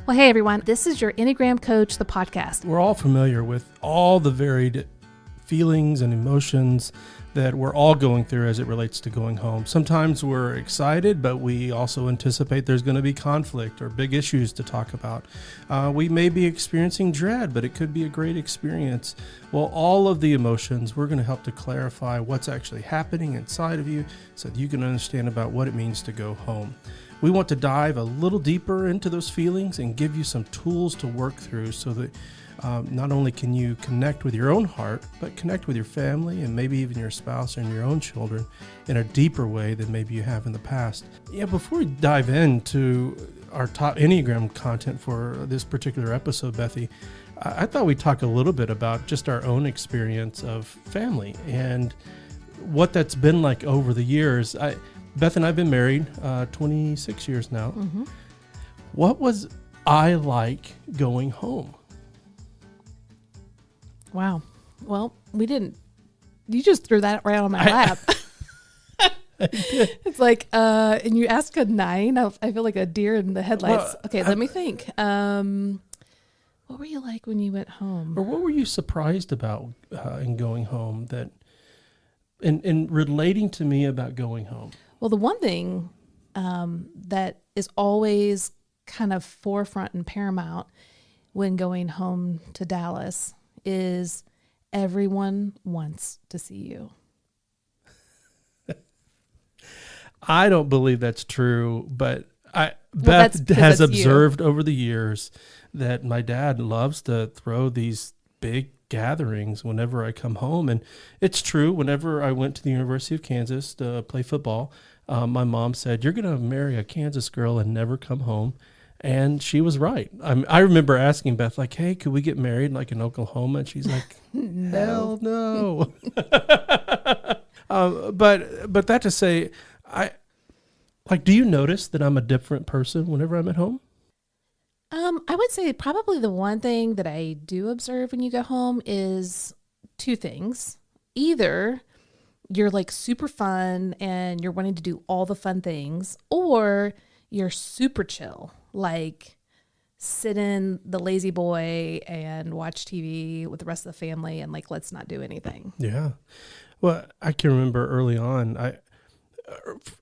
Well, hey, everyone. This is your Enneagram Coach, the podcast. We're all familiar with all the varied feelings and emotions that we're all going through as it relates to going home. Sometimes we're excited, but we also anticipate there's going to be conflict or big issues to talk about. We may be experiencing dread, but it could be a great experience. Well, all of the emotions, we're going to help to clarify what's actually happening inside of you so that you can understand about what it means to go home. We want to dive a little deeper into those feelings and give you some tools to work through so that not only can you connect with your own heart, but connect with your family and maybe even your spouse and your own children in a deeper way than maybe you have in the past. Yeah, before we dive into our top Enneagram content for this particular episode, Bethy, I thought we'd talk a little bit about just our own experience of family and what that's been like over the years. Beth and I have been married 26 years now. Mm-hmm. What was I like going home? Wow. Well, we didn't. You just threw that right on my lap. It's like, and you asked a 9. I feel like a deer in the headlights. Well, okay, let me think. What were you like when you went home? Or what were you surprised about in going home that, in relating to me about going home? Well, the one thing that is always kind of forefront and paramount when going home to Dallas is everyone wants to see you. I don't believe that's true, but Beth has observed over the years that my dad loves to throw these big gatherings whenever I come home. And it's true, whenever I went to the University of Kansas to play football, my mom said, "You're going to marry a Kansas girl and never come home." And she was right. I remember asking Beth, like, "Hey, could we get married like in Oklahoma?" And she's like, "Hell no." But that to say, do you notice that I'm a different person whenever I'm at home? I would say probably the one thing that I do observe when you go home is 2 things. Either you're like super fun and you're wanting to do all the fun things, or you're super chill, like sit in the lazy boy and watch TV with the rest of the family and like, let's not do anything. Yeah. Well, I can remember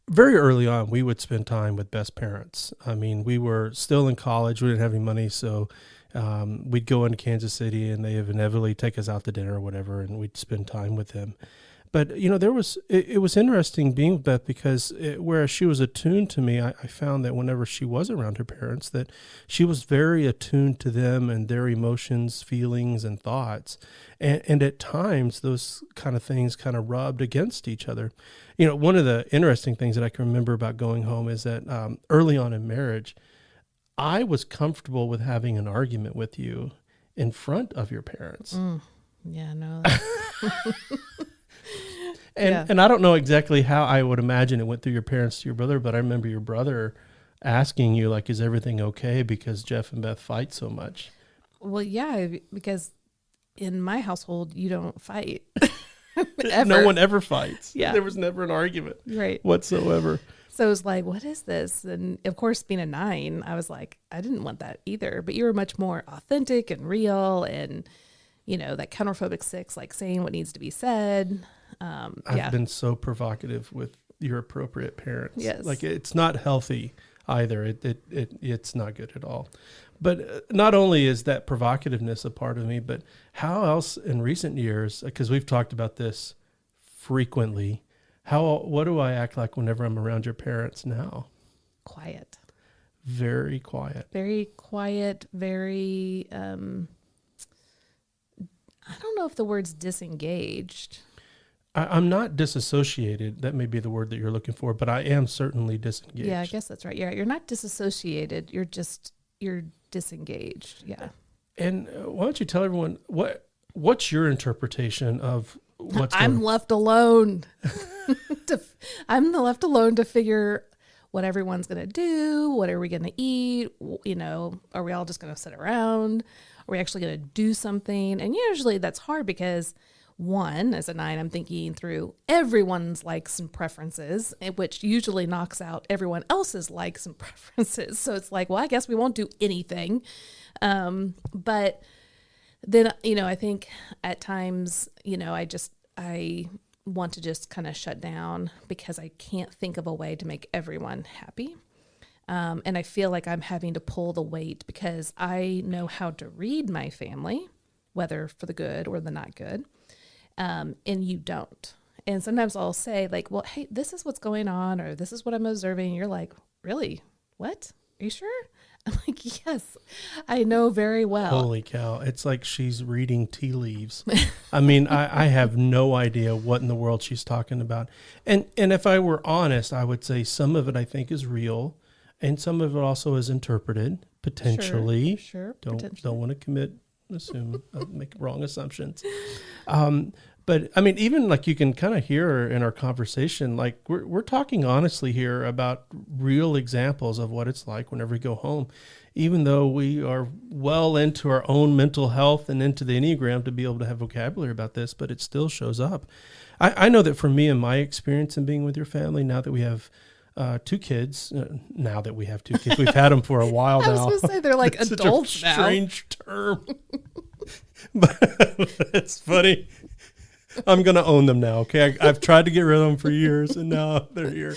very early on, we would spend time with Beth's parents. I mean, we were still in college. We didn't have any money. So we'd go into Kansas City and they would inevitably take us out to dinner or whatever, and we'd spend time with them. But, it was interesting being with Beth because whereas she was attuned to me, I found that whenever she was around her parents, that she was very attuned to them and their emotions, feelings, and thoughts. And at times, those kind of things kind of rubbed against each other. One of the interesting things that I can remember about going home is that early on in marriage, I was comfortable with having an argument with you in front of your parents. Yeah, no. And I don't know exactly how I would imagine it went through your parents to your brother, but I remember your brother asking you, like, is everything okay because Jeff and Beth fight so much? Well, yeah, because in my household, you don't fight. No one ever fights. Yeah. There was never an argument right. whatsoever. So it was like, what is this? And of course, being a 9, I was like, I didn't want that either. But you were much more authentic and real and, that counterphobic 6, like saying what needs to be said. I've been so provocative with your appropriate parents. Yes. Like, it's not healthy either. It's not good at all. But not only is that provocativeness a part of me, but how else in recent years, because we've talked about this frequently, what do I act like whenever I'm around your parents now? Quiet. Very quiet. Very quiet, very, I don't know if the word's disengaged. I'm not disassociated. That may be the word that you're looking for, but I am certainly disengaged. Yeah, I guess that's right. You're not disassociated. You're disengaged. Yeah. And why don't you tell everyone what's your interpretation of what's going on? I'm left alone. I'm left alone to figure what everyone's going to do. What are we going to eat? Are we all just going to sit around? Are we actually going to do something? And usually that's hard because one, as a 9, I'm thinking through everyone's likes and preferences, which usually knocks out everyone else's likes and preferences. So it's like, well, I guess we won't do anything. But then, I think at times, I want to just kind of shut down because I can't think of a way to make everyone happy. And I feel like I'm having to pull the weight because I know how to read my family, whether for the good or the not good. And you don't. And sometimes I'll say like, well, hey, this is what's going on, or this is what I'm observing. You're like, really? What? Are you sure? I'm like, yes, I know very well. Holy cow. It's like she's reading tea leaves. I mean, I have no idea what in the world she's talking about. And if I were honest, I would say some of it I think is real and some of it also is interpreted potentially. Sure. Don't want to assume, make wrong assumptions. But I mean, even like you can kind of hear in our conversation, like we're talking honestly here about real examples of what it's like whenever we go home, even though we are well into our own mental health and into the Enneagram to be able to have vocabulary about this, but it still shows up. I know that for me and my experience in being with your family, now that we have 2 kids, we've had them for a while now. I was going to say they're like adults now. Strange term. But it's funny. I'm going to own them now, okay? I've tried to get rid of them for years, and now they're here.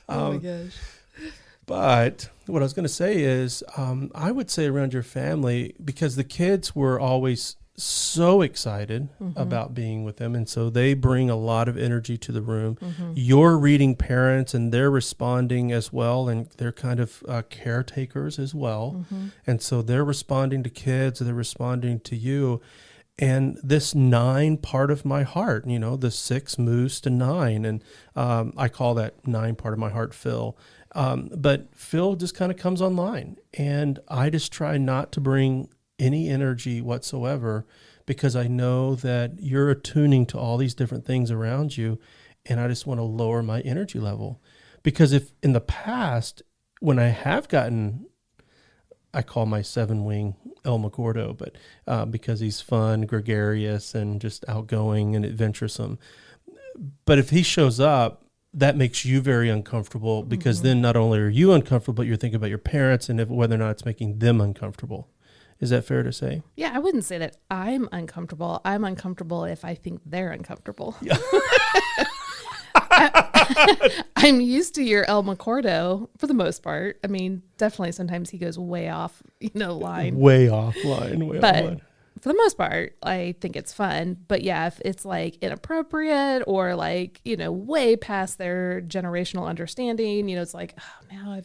Oh, my gosh. But what I was going to say is I would say around your family, because the kids were always so excited about being with them, and so they bring a lot of energy to the room. You're reading parents, and they're responding as well, and they're kind of caretakers as well. And so they're responding to kids, they're responding to you. And this 9 part of my heart, the 6 moves to 9. And I call that 9 part of my heart Phil. But Phil just kind of comes online. And I just try not to bring any energy whatsoever because I know that you're attuning to all these different things around you. And I just want to lower my energy level. Because if in the past, when I have gotten, I call my 7-wing El McGordo, but because he's fun, gregarious, and just outgoing and adventuresome. But if he shows up, that makes you very uncomfortable because then not only are you uncomfortable, but you're thinking about your parents and whether or not it's making them uncomfortable. Is that fair to say? Yeah, I wouldn't say that I'm uncomfortable. I'm uncomfortable if I think they're uncomfortable. Yeah. I'm used to your El McCordo for the most part. I mean, definitely sometimes he goes way off, line. Way off line. But for the most part, I think it's fun. But yeah, if it's like inappropriate or like, way past their generational understanding, it's like, oh, now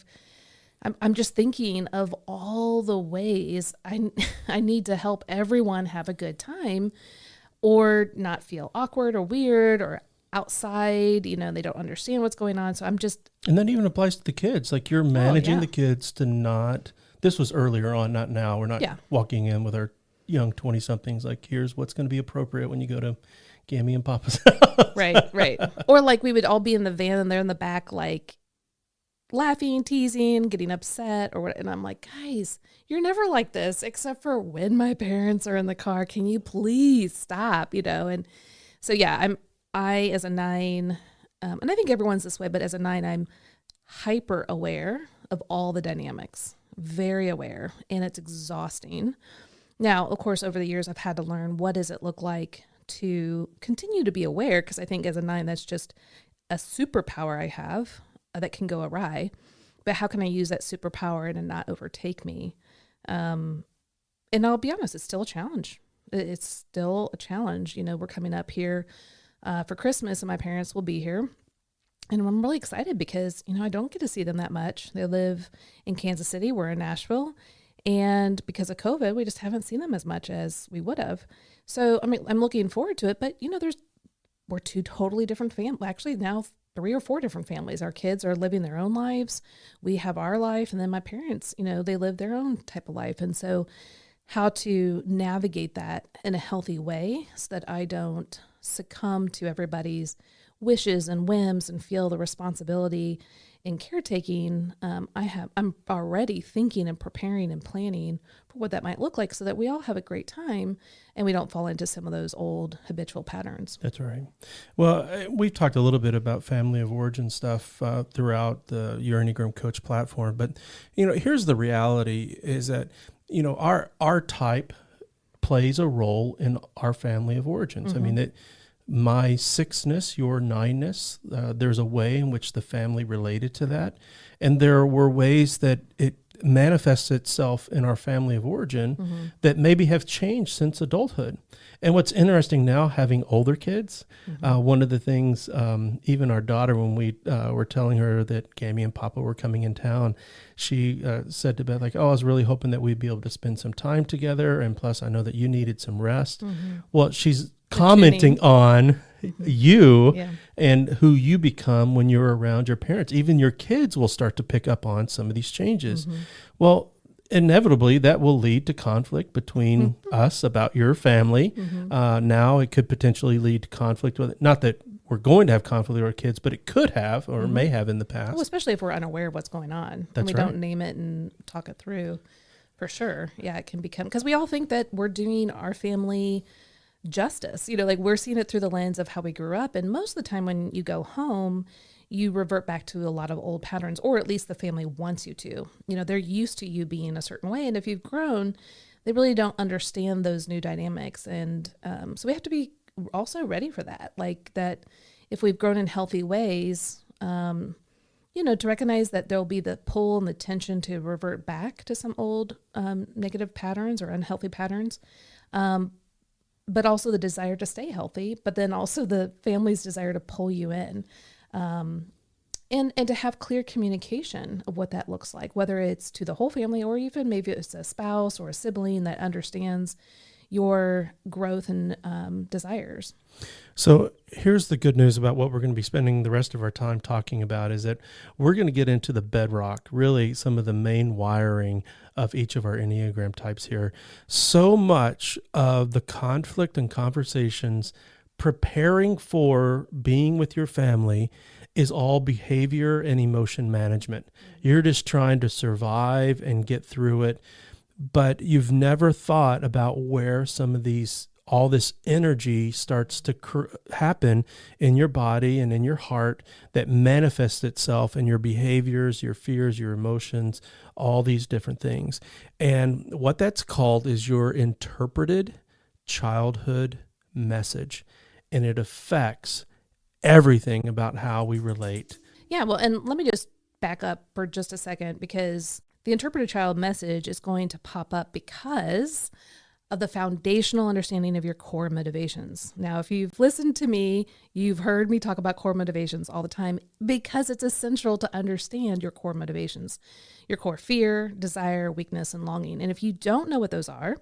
I'm just thinking of all the ways I need to help everyone have a good time or not feel awkward or weird or outside, they don't understand what's going on. So I'm just... And that even applies to the kids. Like you're managing the kids to not... This was earlier on, not now. We're not walking in with our young 20-somethings like, here's what's going to be appropriate when you go to Gammy and Papa's house. Right. Or like we would all be in the van and they're in the back like laughing, teasing, getting upset or what. And I'm like, guys, you're never like this except for when my parents are in the car. Can you please stop? And so, I, as a 9, and I think everyone's this way, but as a 9, I'm hyper aware of all the dynamics, very aware, and it's exhausting. Now, of course, over the years, I've had to learn what does it look like to continue to be aware, because I think as a 9, that's just a superpower I have that can go awry. But how can I use that superpower and not overtake me? And I'll be honest, it's still a challenge. It's still a challenge. We're coming up here for Christmas and my parents will be here. And I'm really excited because, I don't get to see them that much. They live in Kansas City. We're in Nashville. And because of COVID, we just haven't seen them as much as we would have. So, I'm looking forward to it. But, we're 2 totally different families. Actually, now 3 or 4 different families. Our kids are living their own lives. We have our life. And then my parents, they live their own type of life. And so how to navigate that in a healthy way so that I don't succumb to everybody's wishes and whims and feel the responsibility in caretaking, I'm already thinking and preparing and planning for what that might look like so that we all have a great time and we don't fall into some of those old habitual patterns. That's right. Well, we've talked a little bit about family of origin stuff throughout your Enneagram Coach platform, but here's the reality: is that our type plays a role in our family of origins. Mm-hmm. I mean, my 6ness, your 9ness, there's a way in which the family related to that. And there were ways that it manifests itself in our family of origin mm-hmm. that maybe have changed since adulthood. And what's interesting now, having older kids, mm-hmm. One of the things, even our daughter, when we were telling her that Gammy and Papa were coming in town, she said to Beth, like, oh, I was really hoping that we'd be able to spend some time together. And plus, I know that you needed some rest. Mm-hmm. Well, she's commenting on you and who you become when you're around your parents. Even your kids will start to pick up on some of these changes. Mm-hmm. Well, inevitably, that will lead to conflict between us about your family. Mm-hmm. Now it could potentially lead to conflict with it. Not that we're going to have conflict with our kids, but it could have or mm-hmm. may have in the past. Well, especially if we're unaware of what's going on and we don't name it and talk it through. For sure. Yeah, it can become, because we all think that we're doing our family justice, like we're seeing it through the lens of how we grew up. And most of the time when you go home, you revert back to a lot of old patterns, or at least the family wants you to. They're used to you being a certain way. And if you've grown, they really don't understand those new dynamics. And so we have to be also ready for that. Like that if we've grown in healthy ways, to recognize that there'll be the pull and the tension to revert back to some old negative patterns or unhealthy patterns. But also the desire to stay healthy, but then also the family's desire to pull you in, and to have clear communication of what that looks like, whether it's to the whole family or even maybe it's a spouse or a sibling that understands your growth and desires. So here's the good news about what we're going to be spending the rest of our time talking about is that we're going to get into the bedrock, really some of the main wiring of each of our Enneagram types here. So much of the conflict and conversations preparing for being with your family is all behavior and emotion management. You're just trying to survive and get through it, but you've never thought about where some of all this energy starts to happen in your body and in your heart that manifests itself in your behaviors, your fears, your emotions, all these different things. And what that's called is your interpreted childhood message. And it affects everything about how we relate. Yeah, well, and let me just back up for just a second, because the interpreted child message is going to pop up because of the foundational understanding of your core motivations. Now, if you've listened to me, you've heard me talk about core motivations all the time because it's essential to understand your core motivations, your core fear, desire, weakness, and longing. And if you don't know what those are,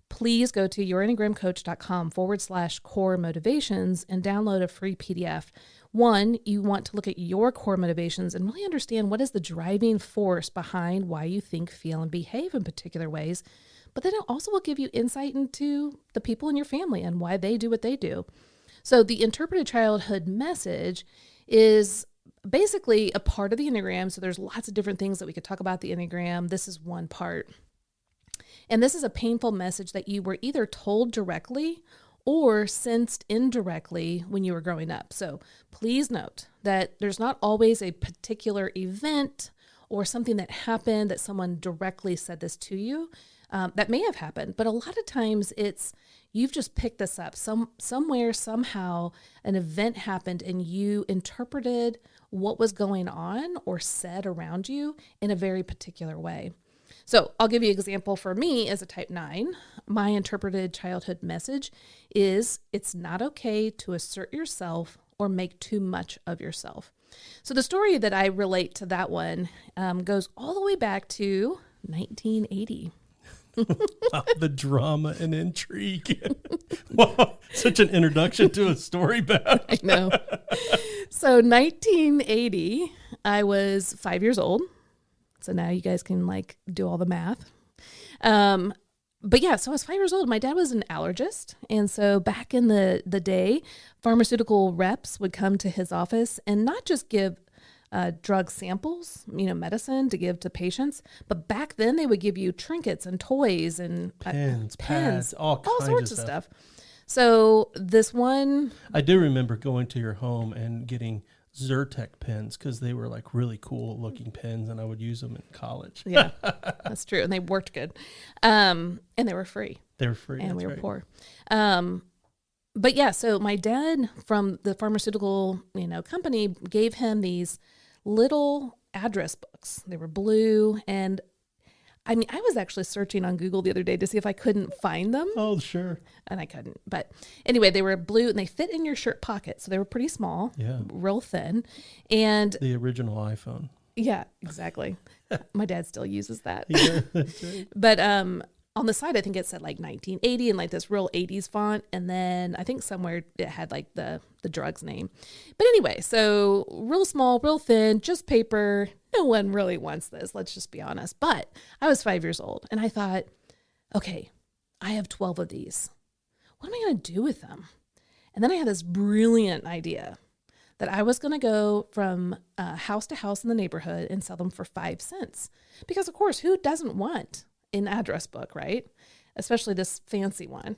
please go to yourenneagramcoach.com/core motivations and download a free PDF. One, you want to look at your core motivations and really understand what is the driving force behind why you think, feel, and behave in particular ways. But then it also will give you insight into the people in your family and why they do what they do. So the interpreted childhood message is basically a part of the Enneagram. So there's lots of different things that we could talk about the Enneagram. This is one part. And this is a painful message that you were either told directly or sensed indirectly when you were growing up. So please note that there's not always a particular event or something that happened that someone directly said this to you. That may have happened, but a lot of times it's you've just picked this up. Somewhere, somehow, an event happened and you interpreted what was going on or said around you in a very particular way. So I'll give you an example for me as a type 9. My interpreted childhood message is it's not okay to assert yourself or make too much of yourself. So the story that I relate to that one goes all the way back to 1980. Wow, the drama and intrigue. Wow, such an introduction to a story, Beth. I know. So 1980, I was 5 years old. So now you guys can do all the math. But yeah, so I was 5 years old. My dad was an allergist. And so back in the day, pharmaceutical reps would come to his office and not just give drug samples, medicine to give to patients. But back then they would give you trinkets and toys and Pens, pads, all sorts of stuff. So this one, I do remember going to your home and getting Zyrtec pens because they were like really cool looking pens, and I would use them in college. Yeah, that's true. And they worked good. And they were free. They were free. And we were poor. But yeah, so my dad from the pharmaceutical, company gave him these little address books. They were blue. And I was actually searching on Google the other day to see if I couldn't find them. Oh, sure. And I couldn't. But anyway, they were blue and they fit in your shirt pocket. So they were pretty small, real thin. And the original iPhone. Yeah, exactly. My dad still uses that. Yeah, that's right. But on the side, I think it said like 1980 and like this real 80s font. And then I think somewhere it had like the drug's name. But anyway, so real small, real thin, just paper. No one really wants this. Let's just be honest. But I was 5 years old and I thought, okay, I have 12 of these. What am I going to do with them? And then I had this brilliant idea that I was going to go from house to house in the neighborhood and sell them for 5 cents. Because of course, who doesn't want an address book, right? Especially this fancy one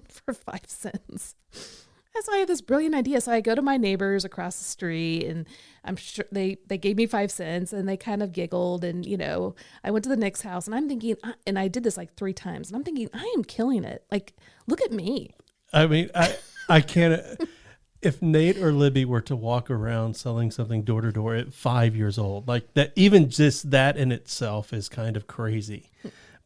for 5 cents. And so I had this brilliant idea. So I go to my neighbors across the street and I'm sure they gave me 5 cents and they kind of giggled. And, I went to the next house and I'm thinking, and I did this like 3 times and I'm thinking, I am killing it. Like, look at me. I mean, I can't, if Nate or Libby were to walk around selling something door to door at 5 years old, like that, even just that in itself is kind of crazy.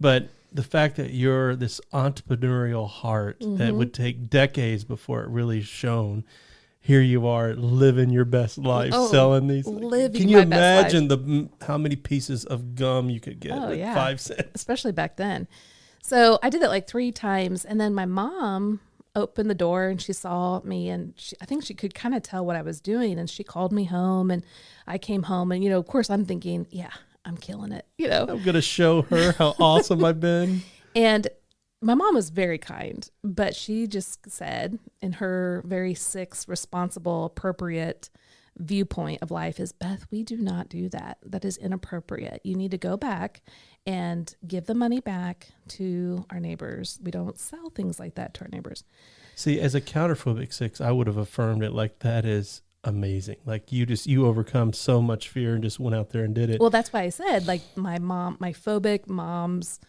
But the fact that you're this entrepreneurial heart that would take decades before it really shone, here you are living your best life, selling these. Can you imagine how many pieces of gum you could get at 5 cents? Especially back then. So I did that like 3 times. And then my mom opened the door and she saw me and I think she could kind of tell what I was doing. And she called me home and I came home and, of course I'm thinking, yeah, I'm killing it. I'm going to show her how awesome I've been. And my mom was very kind, but she just said in her very 6 responsible, appropriate viewpoint of life is, Beth, we do not do that. That is inappropriate. You need to go back and give the money back to our neighbors. We don't sell things like that to our neighbors. See, as a counterphobic 6, I would have affirmed it like that is amazing. Like you overcome so much fear and just went out there and did it. Well, that's why I said like my phobic mom's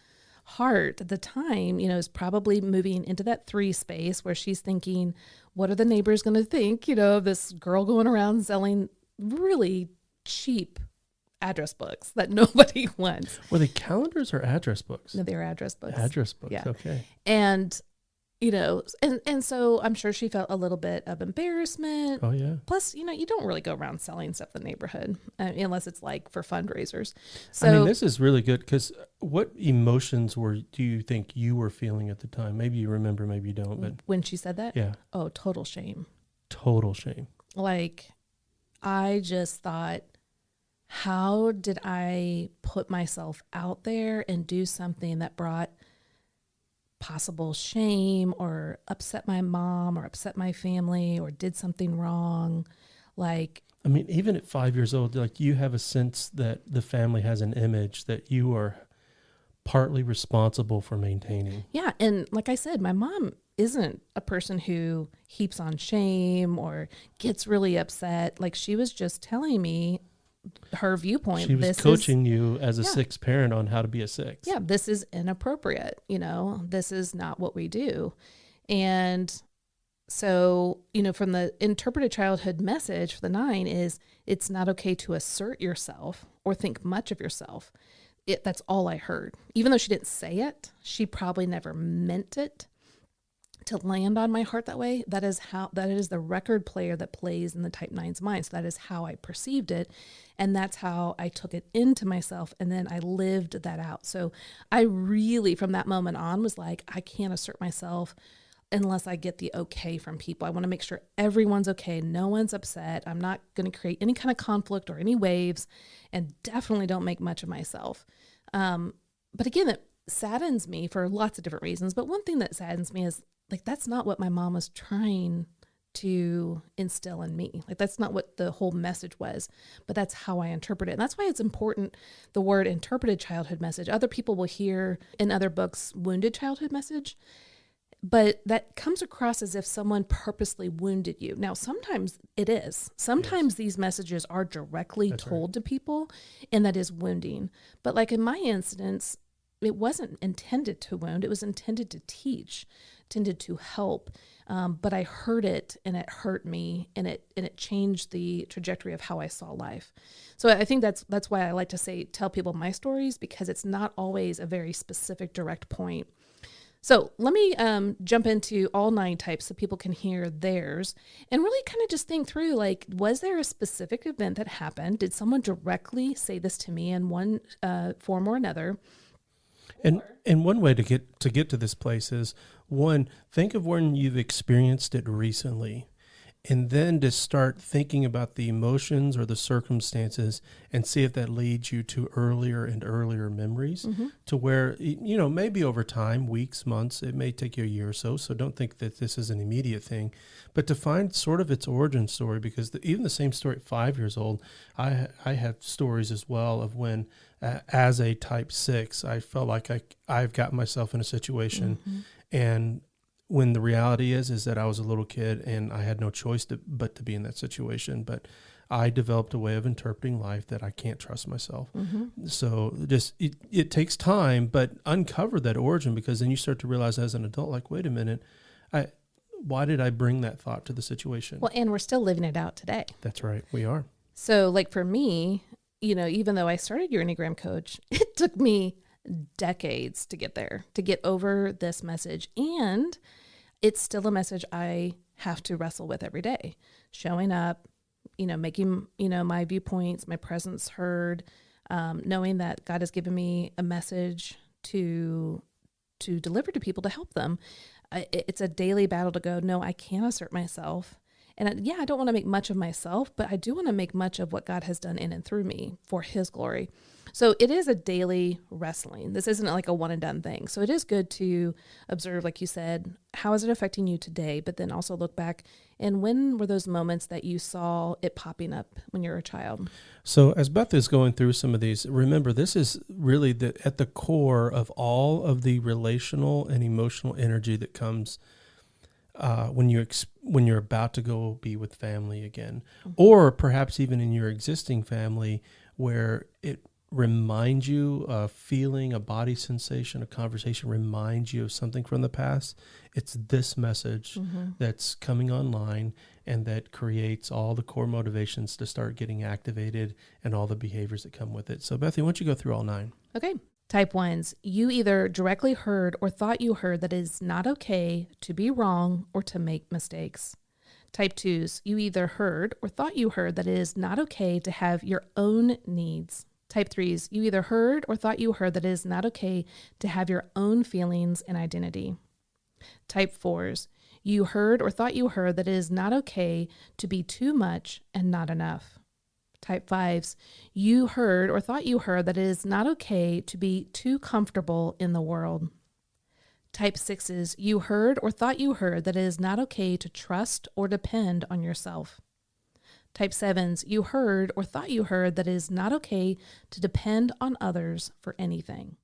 heart at the time, is probably moving into that 3 space where she's thinking, what are the neighbors going to think, of this girl going around selling really cheap address books that nobody wants. Were they calendars or address books? No, they were address books. Address books, yeah. Okay. And and so I'm sure she felt a little bit of embarrassment. Oh, yeah. Plus, you don't really go around selling stuff in the neighborhood unless it's like for fundraisers. So this is really good because what emotions do you think you were feeling at the time? Maybe you remember, maybe you don't. But when she said that? Yeah. Oh, total shame. Total shame. Like, I just thought, how did I put myself out there and do something that brought possible shame or upset my mom or upset my family or did something wrong? Like, even at 5 years old, like you have a sense that the family has an image that you are partly responsible for maintaining. Yeah. And like I said, my mom isn't a person who heaps on shame or gets really upset. Like, she was just telling me her viewpoint. She was coaching you as a 6 parent on how to be a 6. Yeah, this is inappropriate. This is not what we do. And so, from the interpreted childhood message for the 9 is it's not okay to assert yourself or think much of yourself. That's all I heard. Even though she didn't say it, she probably never meant it to land on my heart that way. That is the record player that plays in the type 9's mind. So that is how I perceived it. And that's how I took it into myself. And then I lived that out. So I really, from that moment on, was like, I can't assert myself unless I get the okay from people. I want to make sure everyone's okay. No one's upset. I'm not going to create any kind of conflict or any waves, and definitely don't make much of myself. But again, it saddens me for lots of different reasons. But one thing that saddens me is, like, that's not what my mom was trying to instill in me. Like, that's not what the whole message was, but that's how I interpret it. And that's why it's important, the word interpreted childhood message. Other people will hear in other books, wounded childhood message, but that comes across as if someone purposely wounded you. Now, sometimes it is. Sometimes these messages are directly told to people, and that is wounding. But like in my instance, it wasn't intended to wound. It was intended to teach, intended to help. But I heard it, and it hurt me, and it changed the trajectory of how I saw life. So I think that's why I like to tell people my stories, because it's not always a very specific, direct point. So let me jump into all 9 types so people can hear theirs and really kind of just think through, like, was there a specific event that happened? Did someone directly say this to me in one form or another? And one way to get to this place is, one, think of when you've experienced it recently, and then to start thinking about the emotions or the circumstances and see if that leads you to earlier and earlier memories, to where, maybe over time, weeks, months, it may take you a year or so. So don't think that this is an immediate thing, but to find sort of its origin story, because even the same story at 5 years old, I have stories as well of when, as a type 6, I felt like I've got myself in a situation, and when the reality is that I was a little kid and I had no choice but to be in that situation. But I developed a way of interpreting life that I can't trust myself. So just it takes time, but uncover that origin, because then you start to realize as an adult, like, wait a minute, why did I bring that thought to the situation? Well, and we're still living it out today. That's right. We are. So like for me, even though I started your Enneagram coach, it took me decades to get there, to get over this message. And it's still a message I have to wrestle with every day, showing up, making, my viewpoints, my presence heard, knowing that God has given me a message to deliver to people to help them. It's a daily battle to go, no, I can't assert myself. And I don't want to make much of myself, but I do want to make much of what God has done in and through me for his glory. So it is a daily wrestling. This isn't like a one and done thing. So it is good to observe, like you said, how is it affecting you today? But then also look back, and when were those moments that you saw it popping up when you were a child? So as Beth is going through some of these, remember, this is really at the core of all of the relational and emotional energy that comes when you're about to go be with family again, or perhaps even in your existing family, where it reminds you of feeling, a body sensation, a conversation reminds you of something from the past. It's this message that's coming online, and that creates all the core motivations to start getting activated and all the behaviors that come with it. So Bethany, why don't you go through all 9? Okay. Type 1s, you either directly heard or thought you heard that it is not okay to be wrong or to make mistakes. Type 2s, you either heard or thought you heard that it is not okay to have your own needs. Type 3s, you either heard or thought you heard that it is not okay to have your own feelings and identity. Type 4s, you heard or thought you heard that it is not okay to be too much and not enough. Type 5s, you heard or thought you heard that it is not okay to be too comfortable in the world. Type 6s, you heard or thought you heard that it is not okay to trust or depend on yourself. Type 7s, you heard or thought you heard that it is not okay to depend on others for anything.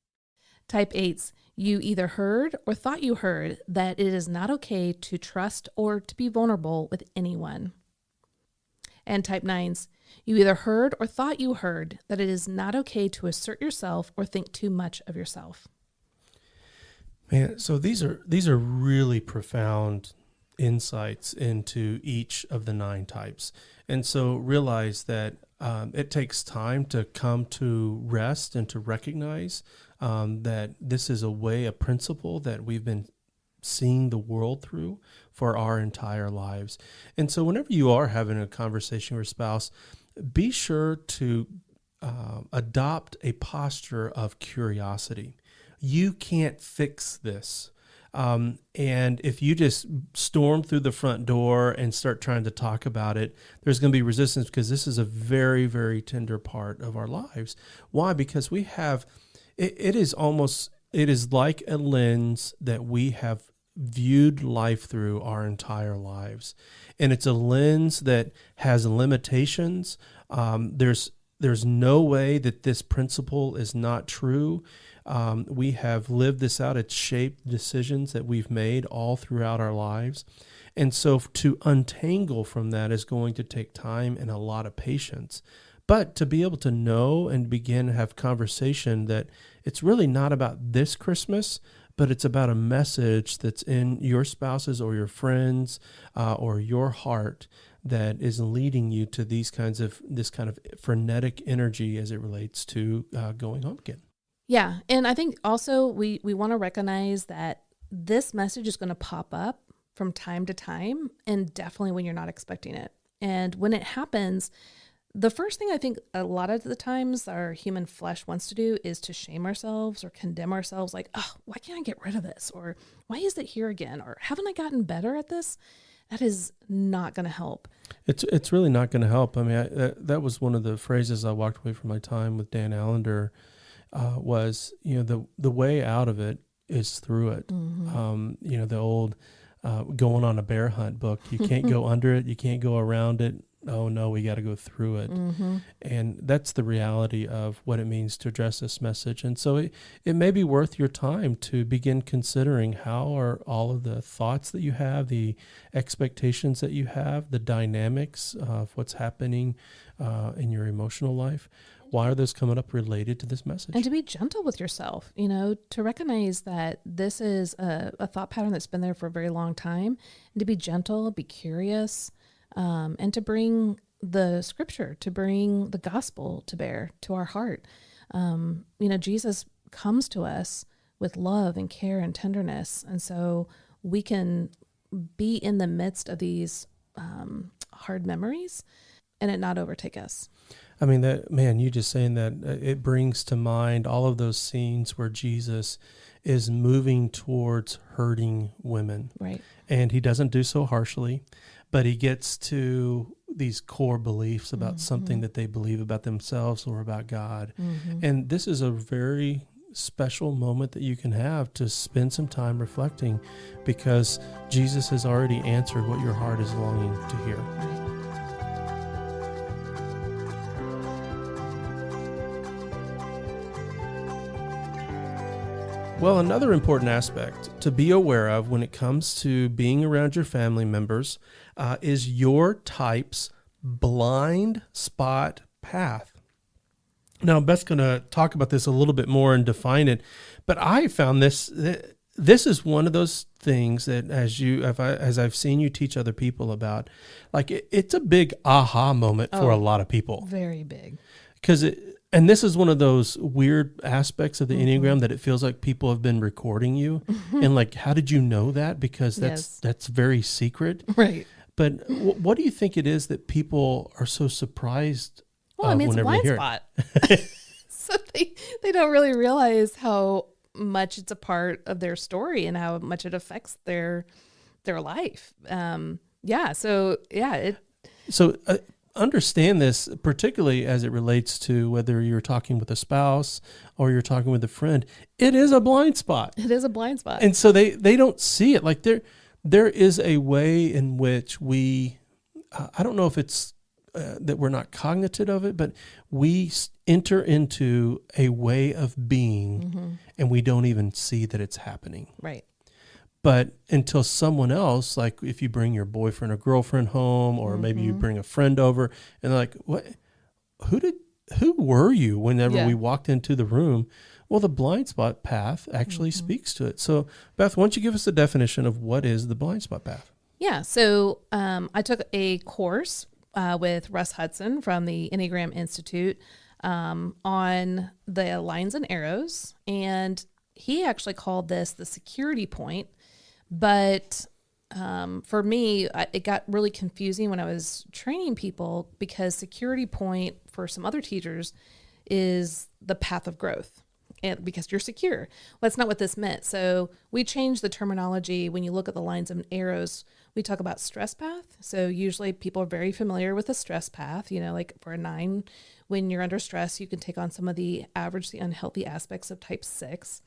Type 8s, you either heard or thought you heard that it is not okay to trust or to be vulnerable with anyone. And type 9s, you either heard or thought you heard that it is not okay to assert yourself or think too much of yourself. Man, so these are really profound insights into each of the 9 types. And so realize that it takes time to come to rest and to recognize that this is a principle that we've been seeing the world through for our entire lives. And so whenever you are having a conversation with your spouse, be sure to adopt a posture of curiosity. You can't fix this. And if you just storm through the front door and start trying to talk about it, there's going to be resistance, because this is a very, very tender part of our lives. Why? Because we have, it is like a lens that we have viewed life through our entire lives. And it's a lens that has limitations. There's no way that this principle is not true. We have lived this out. It's shaped decisions that we've made all throughout our lives. And so to untangle from that is going to take time and a lot of patience. But to be able to know and begin to have conversation that it's really not about this Christmas, but it's about a message that's in your spouse's or your friends or your heart that is leading you to this kind of frenetic energy as it relates to going home again. Yeah. And I think also we want to recognize that this message is going to pop up from time to time, and definitely when you're not expecting it. And when it happens, the first thing I think a lot of the times our human flesh wants to do is to shame ourselves or condemn ourselves, like, oh, why can't I get rid of this? Or why is it here again? Or haven't I gotten better at this? That is not going to help. It's really not going to help. I mean, that was one of the phrases I walked away from my time with Dan Allender was, the way out of it is through it. Mm-hmm. The old going on a bear hunt book. You can't go under it. You can't go around it. Oh no, we got to go through it. Mm-hmm. And that's the reality of what it means to address this message. And so it may be worth your time to begin considering how are all of the thoughts that you have, the expectations that you have, the dynamics of what's happening in your emotional life. Why are those coming up related to this message? And to be gentle with yourself, to recognize that this is a thought pattern that's been there for a very long time, and to be gentle, be curious, and to bring the scripture, to bring the gospel to bear to our heart. Jesus comes to us with love and care and tenderness. And so we can be in the midst of these hard memories and it not overtake us. I mean, you just saying that, it brings to mind all of those scenes where Jesus is moving towards hurting women. Right. And he doesn't do so harshly, but he gets to these core beliefs about mm-hmm. something that they believe about themselves or about God. Mm-hmm. And this is a very special moment that you can have to spend some time reflecting, because Jesus has already answered what your heart is longing to hear. Right. Well, another important aspect to be aware of when it comes to being around your family members is your type's blind spot path. Now, Beth's going to talk about this a little bit more and define it, but I found this is one of those things that as I've seen you teach other people about, like it's a big aha moment for a lot of people. Very big. And this is one of those weird aspects of the Enneagram that it feels like people have been recording you. And like, how did you know that? Because that's very secret. Right. But what do you think it is that people are so surprised it's a blind spot. So they don't really realize how much it's a part of their story and how much it affects their life. Understand this, particularly as it relates to whether you're talking with a spouse or you're talking with a friend. It is a blind spot. It is a blind spot. And so they don't see it. Like there is a way in which we, I don't know if it's that we're not cognizant of it, but we enter into a way of being and we don't even see that it's happening. Right. But until someone else, like if you bring your boyfriend or girlfriend home, or maybe you bring a friend over, and they're like, "What? Who were you?" Whenever we walked into the room, well, the blind spot path actually speaks to it. So, Beth, why don't you give us a definition of what is the blind spot path? Yeah. So, I took a course with Russ Hudson from the Enneagram Institute on the lines and arrows, and he actually called this the security point. But for me, it got really confusing when I was training people, because security point for some other teachers is the path of growth, and because you're secure. Well, that's not what this meant. So we changed the terminology. When you look at the lines and arrows, we talk about stress path. So usually people are very familiar with the stress path. Like for a 9, when you're under stress, you can take on some of the unhealthy aspects of type 6.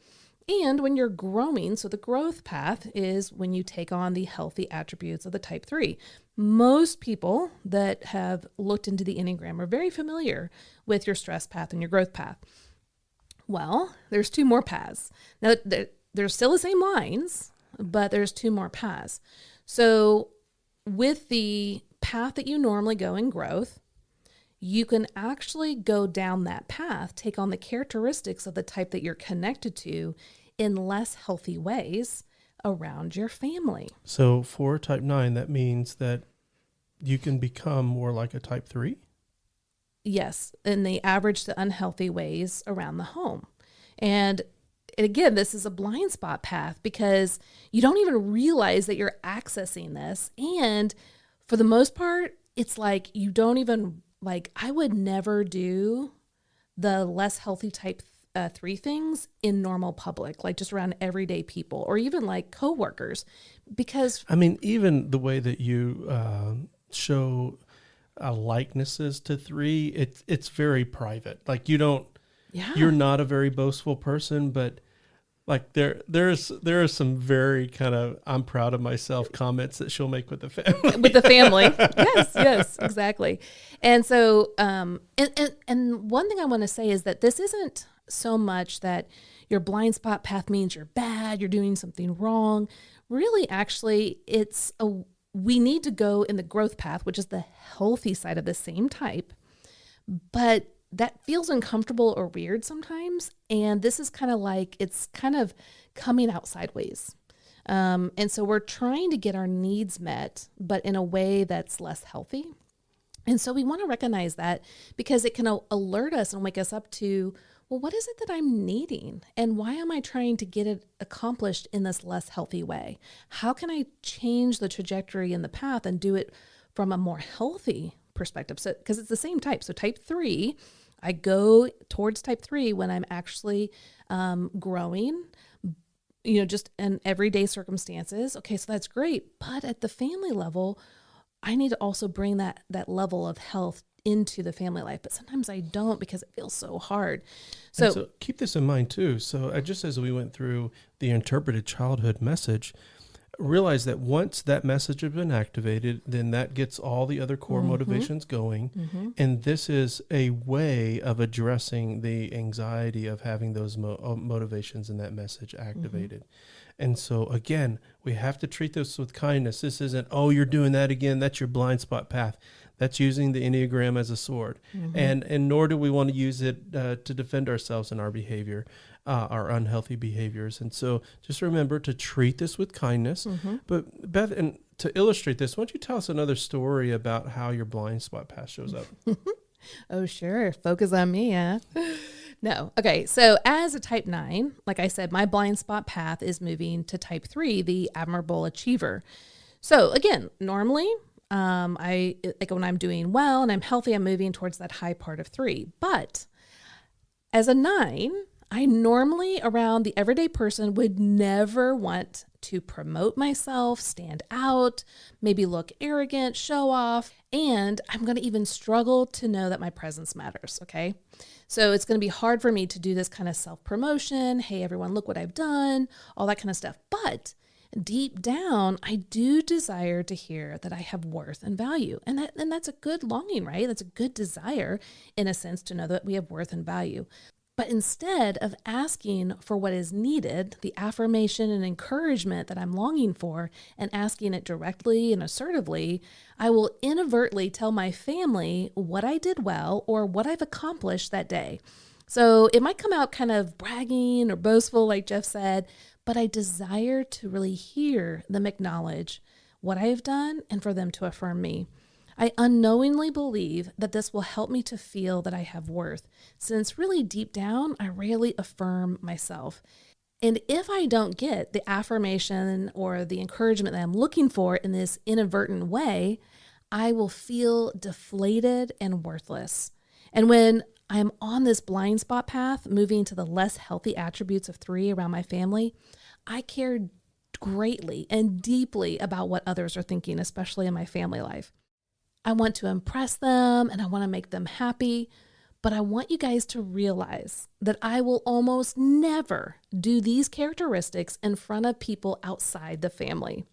And when you're growing, so the growth path is when you take on the healthy attributes of the type 3. Most people that have looked into the Enneagram are very familiar with your stress path and your growth path. Well, there's 2 more paths. Now, there's still the same lines, but there's 2 more paths. So with the path that you normally go in growth, you can actually go down that path, take on the characteristics of the type that you're connected to in less healthy ways around your family. So for type 9, that means that you can become more like a type 3? Yes, in the average to unhealthy ways around the home. And again, this is a blind spot path because you don't even realize that you're accessing this. And for the most part, it's like you don't even, like, I would never do the less healthy type 3 things in normal public, like just around everyday people or even like coworkers, because I mean, even the way that you show likenesses to 3, it's very private. Like you're not a very boastful person, but like there are some very kind of I'm proud of myself comments that she'll make with the family. With the family. Yes, exactly. And so, and one thing I want to say is that this isn't so much that your blind spot path means you're bad, you're doing something wrong. Really, actually, we need to go in the growth path, which is the healthy side of the same type, but that feels uncomfortable or weird sometimes. And this is kind of like, it's kind of coming out sideways. And so we're trying to get our needs met, but in a way that's less healthy. And so we want to recognize that because it can alert us and wake us up to, well, what is it that I'm needing? And why am I trying to get it accomplished in this less healthy way? How can I change the trajectory in the path and do it from a more healthy perspective? So, because it's the same type. So type 3, I go towards type 3 when I'm actually growing, just in everyday circumstances. Okay, so that's great. But at the family level, I need to also bring that level of health into the family life. But sometimes I don't because it feels so hard. So keep this in mind too. So just as we went through the interpreted childhood message, realize that once that message has been activated, then that gets all the other core motivations going. Mm-hmm. And this is a way of addressing the anxiety of having those motivations and that message activated. Mm-hmm. And so again, we have to treat this with kindness. This isn't, oh, you're doing that again. That's your blind spot path. That's using the Enneagram as a sword. Mm-hmm. And nor do we want to use it to defend ourselves in our behavior, our unhealthy behaviors. And so just remember to treat this with kindness. Mm-hmm. But Beth, and to illustrate this, why don't you tell us another story about how your blind spot path shows up? Oh, sure. Focus on me, yeah. No. Okay. So as a type 9, like I said, my blind spot path is moving to type 3, the admirable achiever. So again, normally, I like when I'm doing well and I'm healthy, I'm moving towards that high part of 3. But as a 9, I normally around the everyday person would never want to promote myself, stand out, maybe look arrogant, show off, and I'm going to even struggle to know that my presence matters, okay? So it's going to be hard for me to do this kind of self-promotion, hey, everyone, look what I've done, all that kind of stuff. But deep down, I do desire to hear that I have worth and value. And that's a good longing, right? That's a good desire, in a sense, to know that we have worth and value. But instead of asking for what is needed, the affirmation and encouragement that I'm longing for, and asking it directly and assertively, I will inadvertently tell my family what I did well or what I've accomplished that day. So it might come out kind of bragging or boastful, like Jeff said, but I desire to really hear them acknowledge what I have done and for them to affirm me. I unknowingly believe that this will help me to feel that I have worth, since really deep down, I rarely affirm myself. And if I don't get the affirmation or the encouragement that I'm looking for in this inadvertent way, I will feel deflated and worthless. And when I'm on this blind spot path, moving to the less healthy attributes of 3 around my family, I care greatly and deeply about what others are thinking, especially in my family life. I want to impress them and I want to make them happy, But I want you guys to realize that I will almost never do these characteristics in front of people outside the family.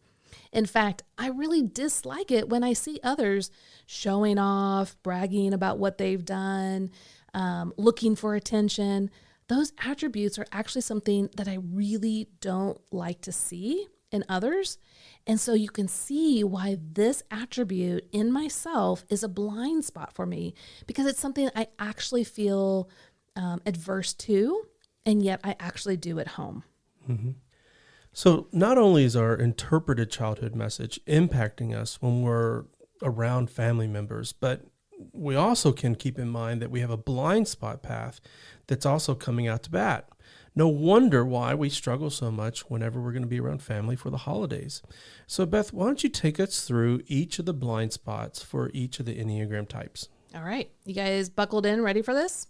In fact, I really dislike it when I see others showing off, bragging about what they've done, looking for attention. Those attributes are actually something that I really don't like to see in others. And so you can see why this attribute in myself is a blind spot for me, because it's something I actually feel adverse to, and yet I actually do at home. Mm-hmm. So not only is our interpreted childhood message impacting us when we're around family members, but we also can keep in mind that we have a blind spot path that's also coming out to bat. No wonder why we struggle so much whenever we're going to be around family for the holidays. So Beth, why don't you take us through each of the blind spots for each of the Enneagram types? All right. You guys buckled in, ready for this?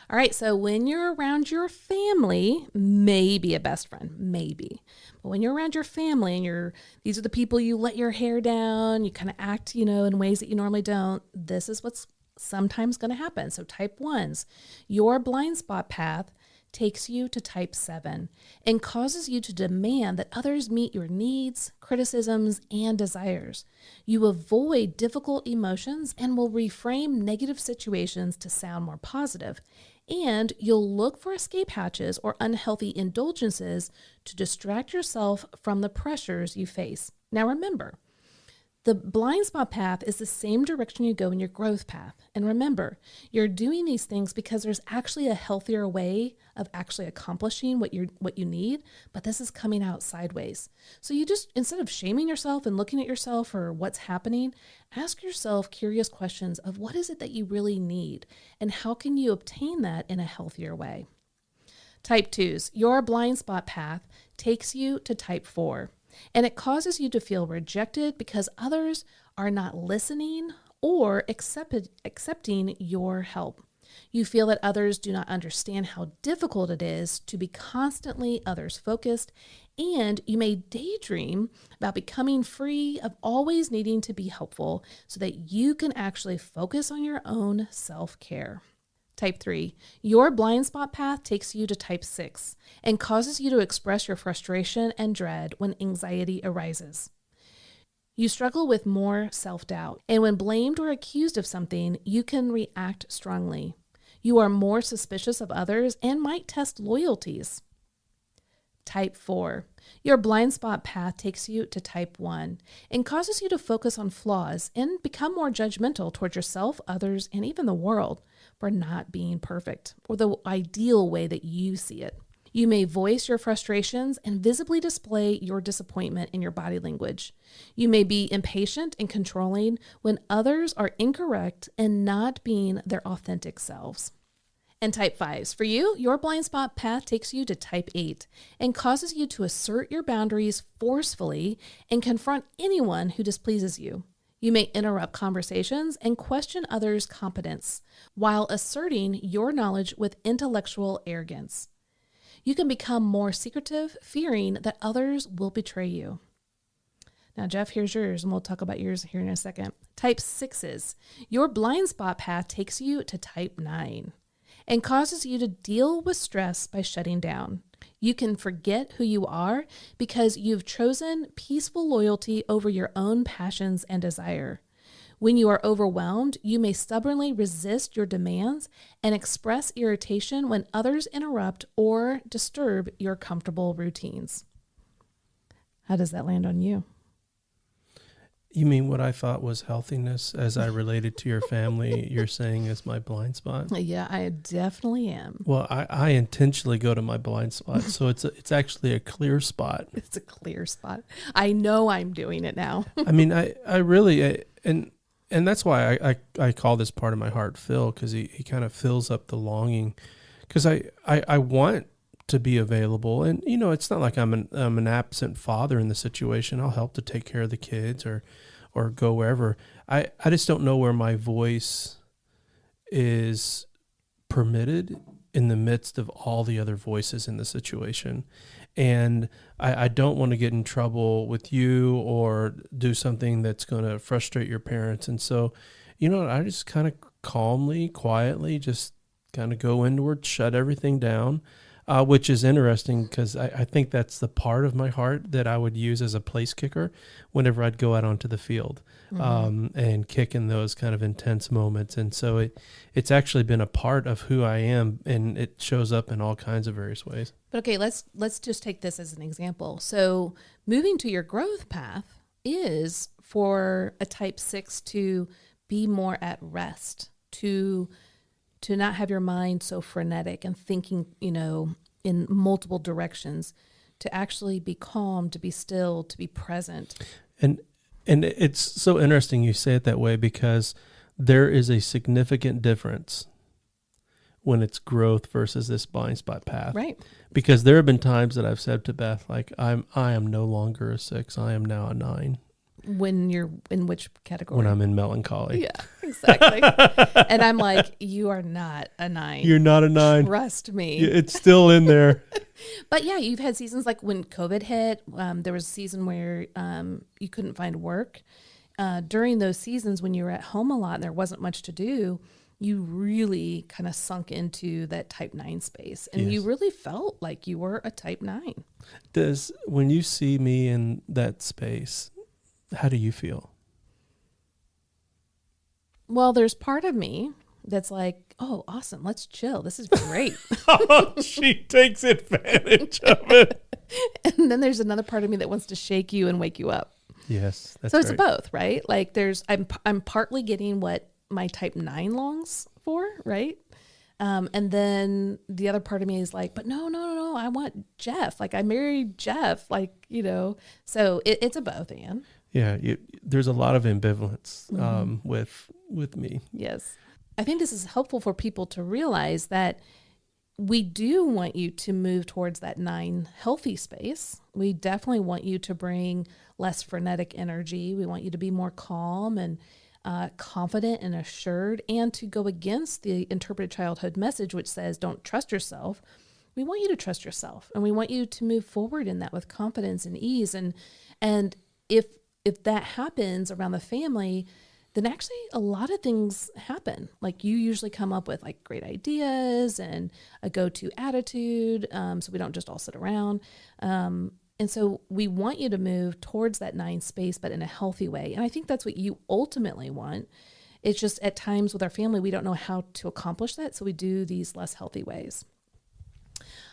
All right. So when you're around your family, maybe a best friend, maybe. But when you're around your family and these are the people you let your hair down, you kind of act, in ways that you normally don't, this is what's sometimes going to happen. So type 1s, your blind spot path takes you to type 7 and causes you to demand that others meet your needs, criticisms, and desires. You avoid difficult emotions and will reframe negative situations to sound more positive. And you'll look for escape hatches or unhealthy indulgences to distract yourself from the pressures you face. Now remember, the blind spot path is the same direction you go in your growth path. And remember, you're doing these things because there's actually a healthier way of actually accomplishing what you need, but this is coming out sideways. So you just, instead of shaming yourself and looking at yourself for what's happening, ask yourself curious questions of what is it that you really need and how can you obtain that in a healthier way. Type 2s, your blind spot path takes you to type 4. And it causes you to feel rejected because others are not listening or accepting your help. You feel that others do not understand how difficult it is to be constantly others focused, and you may daydream about becoming free of always needing to be helpful so that you can actually focus on your own self-care. Type 3, your blind spot path takes you to type 6 and causes you to express your frustration and dread when anxiety arises. You struggle with more self-doubt, and when blamed or accused of something, you can react strongly. You are more suspicious of others and might test loyalties. Type 4, your blind spot path takes you to type 1 and causes you to focus on flaws and become more judgmental towards yourself, others, and even the world for not being perfect or the ideal way that you see it. You may voice your frustrations and visibly display your disappointment in your body language. You may be impatient and controlling when others are incorrect and not being their authentic selves. And type 5s, for you, your blind spot path takes you to type 8 and causes you to assert your boundaries forcefully and confront anyone who displeases you. You may interrupt conversations and question others' competence while asserting your knowledge with intellectual arrogance. You can become more secretive, fearing that others will betray you. Now, Jeff, here's yours, and we'll talk about yours here in a second. Type 6s, your blind spot path takes you to type 9 and causes you to deal with stress by shutting down. You can forget who you are because you've chosen peaceful loyalty over your own passions and desire. When you are overwhelmed, you may stubbornly resist your demands and express irritation when others interrupt or disturb your comfortable routines. How does that land on you? You mean what I thought was healthiness as I related to your family, you're saying is my blind spot? Yeah, I definitely am. Well, I intentionally go to my blind spot, so it's actually a clear spot. It's a clear spot. I know I'm doing it now. I mean, I really, and that's why I call this part of my heart Phil, because he kind of fills up the longing, because I want to be available. And, it's not like I'm an absent father in the situation. I'll help to take care of the kids or go wherever. I just don't know where my voice is permitted in the midst of all the other voices in the situation. And I don't want to get in trouble with you or do something that's going to frustrate your parents. And so, I just kind of calmly, quietly just kind of go inward, shut everything down, which is interesting because I think that's the part of my heart that I would use as a place kicker whenever I'd go out onto the field and kick in those kind of intense moments. And so it's actually been a part of who I am, and it shows up in all kinds of various ways. But okay, let's just take this as an example. So moving to your growth path is for a type 6 to be more at rest, to not have your mind so frenetic and thinking, in multiple directions, to actually be calm, to be still, to be present. And it's so interesting you say it that way, because there is a significant difference when it's growth versus this blind spot path. Right. Because there have been times that I've said to Beth, like, I am no longer a 6. I am now a 9. When you're in which category? When I'm in melancholy. Yeah, exactly. And I'm like, you are not a 9. You're not a 9. Trust me. It's still in there. But yeah, you've had seasons like when COVID hit, there was a season where you couldn't find work. During those seasons when you were at home a lot and there wasn't much to do, you really kind of sunk into that type 9 space. And you really felt like you were a type 9. When you see me in that space, how do you feel? Well, there's part of me that's like, oh, awesome, let's chill. This is great. She takes advantage of it. And then there's another part of me that wants to shake you and wake you up. Yes, that's so it's great. both, right? Like I'm partly getting what my type 9 longs for, right? And then the other part of me is like, but no, I want Jeff. Like I married Jeff, so it's a both, Ann. Yeah, there's a lot of ambivalence with me. Yes. I think this is helpful for people to realize that we do want you to move towards that 9 healthy space. We definitely want you to bring less frenetic energy. We want you to be more calm and confident and assured, and to go against the interpreted childhood message, which says don't trust yourself. We want you to trust yourself, and we want you to move forward in that with confidence and ease. And if that happens around the family, then actually a lot of things happen. Like you usually come up with like great ideas and a go-to attitude. So we don't just all sit around. And so we want you to move towards that 9 space, but in a healthy way. And I think that's what you ultimately want. It's just at times with our family, we don't know how to accomplish that. So we do these less healthy ways.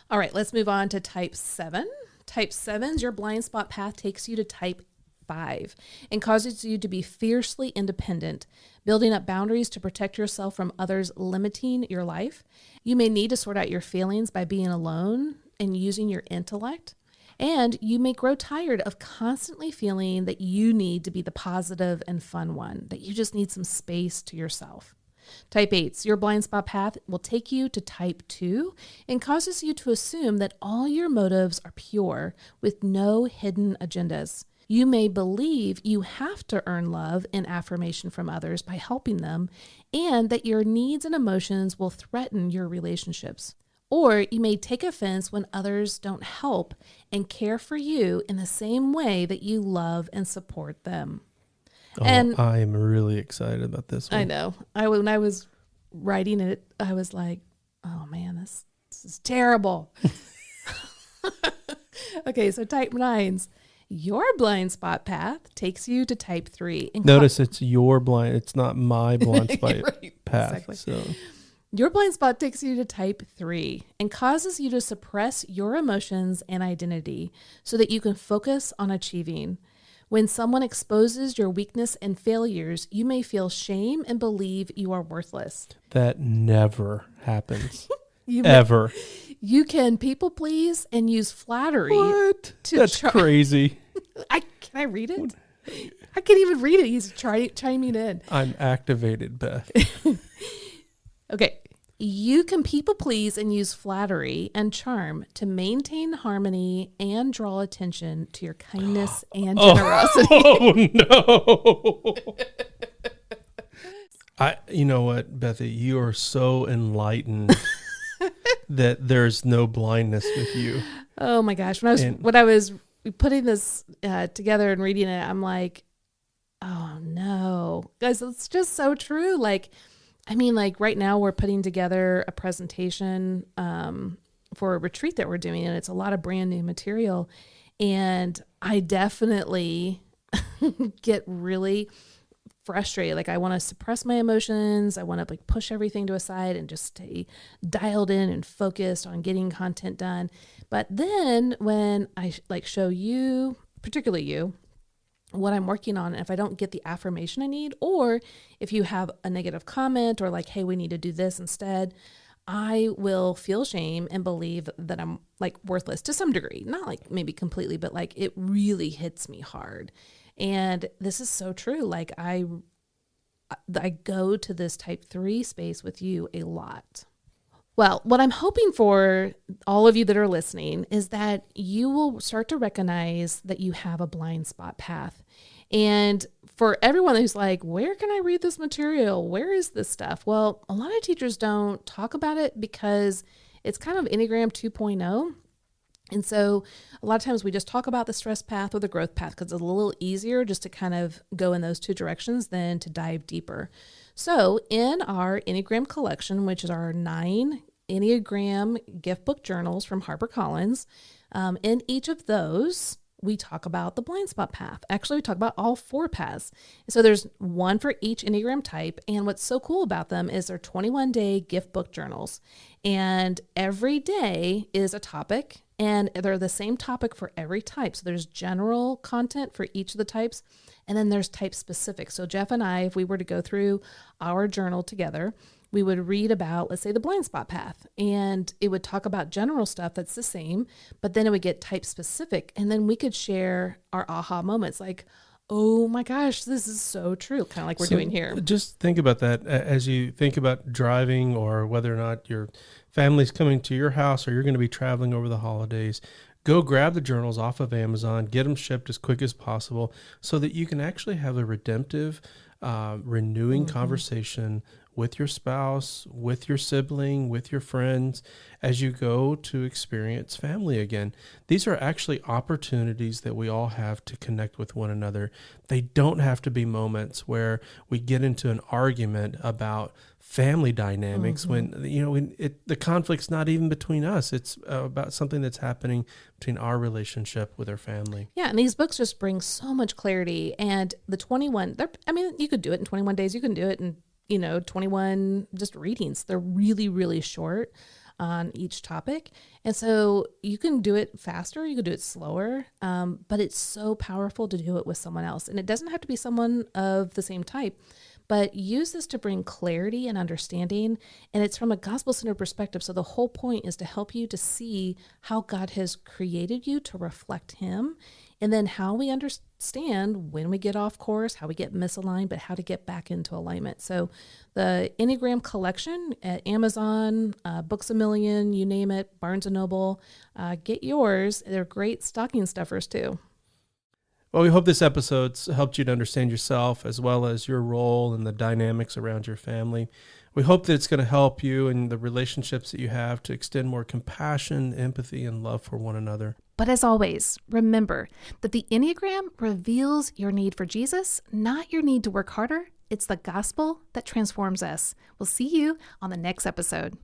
All right, let's move on to type 7. Type 7's your blind spot path takes you to type 5 and causes you to be fiercely independent, building up boundaries to protect yourself from others limiting your life. You may need to sort out your feelings by being alone and using your intellect. And you may grow tired of constantly feeling that you need to be the positive and fun one, that you just need some space to yourself. Type 8's your blind spot path will take you to type 2 and causes you to assume that all your motives are pure with no hidden agendas. You may believe you have to earn love and affirmation from others by helping them, and that your needs and emotions will threaten your relationships. Or you may take offense when others don't help and care for you in the same way that you love and support them. And I am really excited about this one. I know. When I was writing it, I was like, oh man, this is terrible. Okay, so type 9's. Your blind spot path takes you to type 3. Notice it's your blind. It's not my blind spot right, path. Exactly. So. Your blind spot takes you to type 3 and causes you to suppress your emotions and identity so that you can focus on achieving. When someone exposes your weakness and failures, you may feel shame and believe you are worthless. That never happes. Ever. You can people please and use flattery. What? That's crazy. Can I read it? I can't even read it. He's chiming in. I'm activated, Beth. Okay. You can people please and use flattery and charm to maintain harmony and draw attention to your kindness and generosity. Oh no. You know what, Bethy, you are so enlightened that there's no blindness with you. Oh my gosh. When I was putting this together and reading it, I'm like, oh no. Guys, it's just so true. Like, I mean, like right now we're putting together a presentation for a retreat that we're doing, and it's a lot of brand new material. And I definitely get really frustrated. Like I want to suppress my emotions. I want to like push everything to a side and just stay dialed in and focused on getting content done. But then when I like show you, particularly you, what I'm working on, and if I don't get the affirmation I need, or if you have a negative comment or like, hey, we need to do this instead, I will feel shame and believe that I'm like worthless to some degree, not like maybe completely, but like it really hits me hard. And this is so true. Like I go to this type 3 space with you a lot. Well, what I'm hoping for all of you that are listening is that you will start to recognize that you have a blind spot path. And for everyone who's like, where can I read this material? Where is this stuff? Well, a lot of teachers don't talk about it because it's kind of Enneagram 2.0. And so a lot of times we just talk about the stress path or the growth path because it's a little easier just to kind of go in those two directions than to dive deeper. So in our Enneagram collection, which is our 9 Enneagram gift book journals from HarperCollins, in each of those, we talk about the blind spot path. Actually, we talk about all 4 paths. So there's one for each Enneagram type. And what's so cool about them is they're 21-day gift book journals. And every day is a topic, and they're the same topic for every type. So there's general content for each of the types, and then there's type specific. So Jeff and I, if we were to go through our journal together, we would read about, let's say, the blind spot path, and it would talk about general stuff that's the same, but then it would get type specific. And then we could share our aha moments like, oh my gosh, this is so true. Kind of like we're doing here. Just think about that as you think about driving or whether or not your family's coming to your house or you're going to be traveling over the holidays. Go grab the journals off of Amazon, get them shipped as quick as possible so that you can actually have a redemptive, renewing conversation with your spouse, with your sibling, with your friends, as you go to experience family again. These are actually opportunities that we all have to connect with one another. They don't have to be moments where we get into an argument about family dynamics when the conflict's not even between us. It's about something that's happening between our relationship with our family. Yeah, and these books just bring so much clarity. And the 21, you could do it in 21 days. You can do it in 21 just readings. They're really, really short on each topic. And so you can do it faster, you could do it slower, but it's so powerful to do it with someone else. And it doesn't have to be someone of the same type, but use this to bring clarity and understanding. And it's from a gospel-centered perspective. So the whole point is to help you to see how God has created you to reflect Him, and then how we understand when we get off course, how we get misaligned, but how to get back into alignment. So the Enneagram collection at Amazon, Books A Million, you name it, Barnes & Noble, get yours. They're great stocking stuffers too. Well, we hope this episode's helped you to understand yourself as well as your role and the dynamics around your family. We hope that it's going to help you in the relationships that you have to extend more compassion, empathy, and love for one another. But as always, remember that the Enneagram reveals your need for Jesus, not your need to work harder. It's the gospel that transforms us. We'll see you on the next episode.